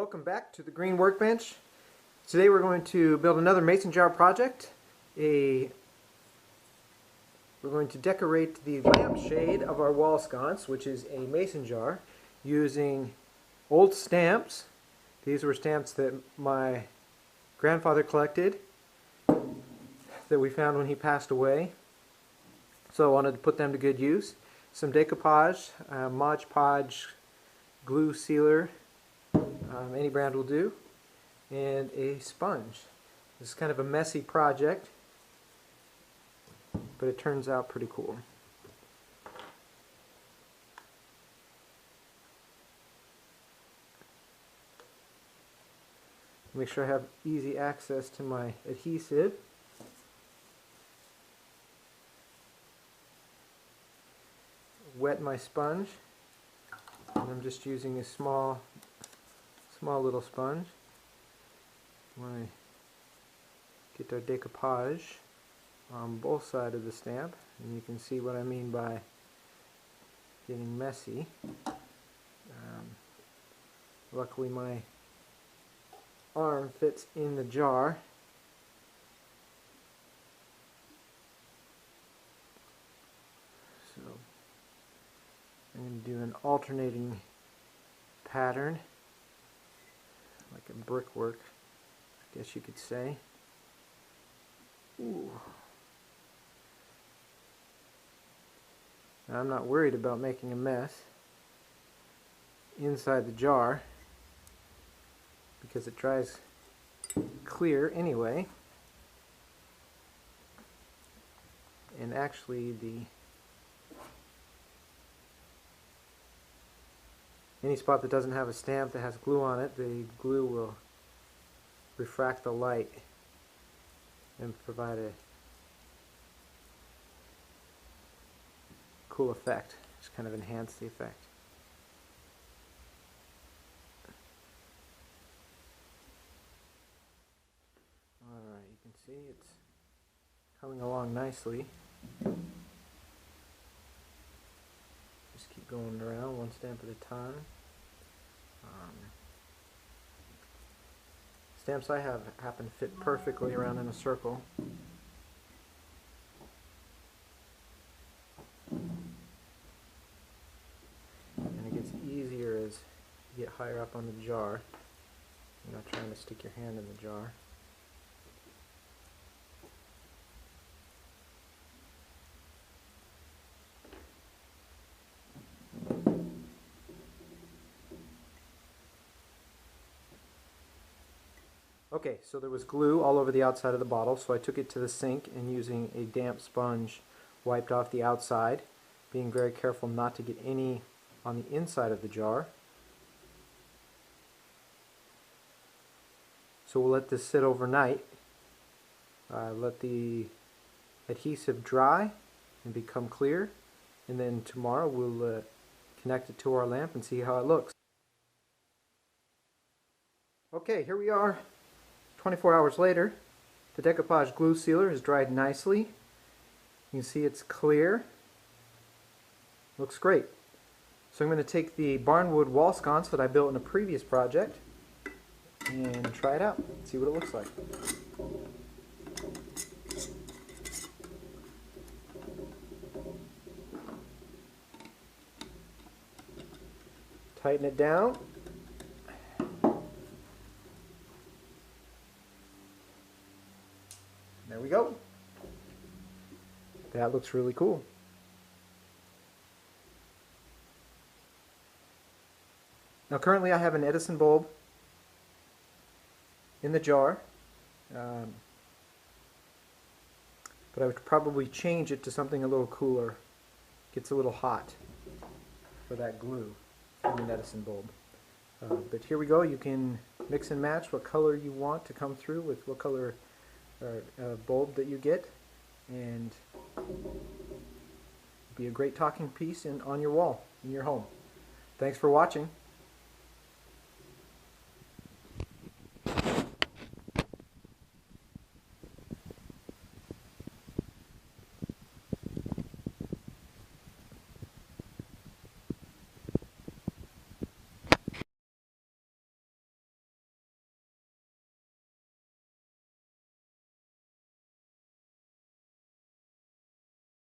Welcome back to the Green Workbench. Today we're going to build another mason jar project. We're going to decorate the lampshade of our wall sconce, which is a mason jar, using old stamps. These were stamps that my grandfather collected that we found when he passed away. So I wanted to put them to good use. Some decoupage, Mod Podge glue sealer, any brand will do, and a sponge. This is kind of a messy project, but it turns out pretty cool. Make sure I have easy access to my adhesive. Wet my sponge, and I'm just using a small little sponge. Want to get our decoupage on both sides of the stamp, and you can see what I mean by getting messy. Luckily my arm fits in the jar. So I'm going to do an alternating pattern, like a brickwork, I guess you could say. Ooh. Now, I'm not worried about making a mess inside the jar because it dries clear anyway, and actually any spot that doesn't have a stamp that has glue on it, the glue will refract the light and provide a cool effect. Just kind of enhance the effect. Alright, you can see it's coming along nicely. Just keep going around one stamp at a time. Stamps I have happen to fit perfectly around in a circle. And it gets easier as you get higher up on the jar. You're not trying to stick your hand in the jar. Okay, so there was glue all over the outside of the bottle, so I took it to the sink and using a damp sponge wiped off the outside, being very careful not to get any on the inside of the jar. So we'll let this sit overnight, let the adhesive dry and become clear, and then tomorrow we'll connect it to our lamp and see how it looks. Okay, here we are. 24 hours later, the decoupage glue sealer has dried nicely. You can see it's clear. Looks great. So I'm going to take the barnwood wall sconce that I built in a previous project and try it out, see what it looks like. Tighten it down. There we go. That looks really cool. Now currently I have an Edison bulb in the jar, but I would probably change it to something a little cooler. Gets a little hot for that glue from an Edison bulb. But here we go. You can mix and match what color you want to come through with what color bulb that you get, and be a great talking piece on your wall in your home. Thanks for watching.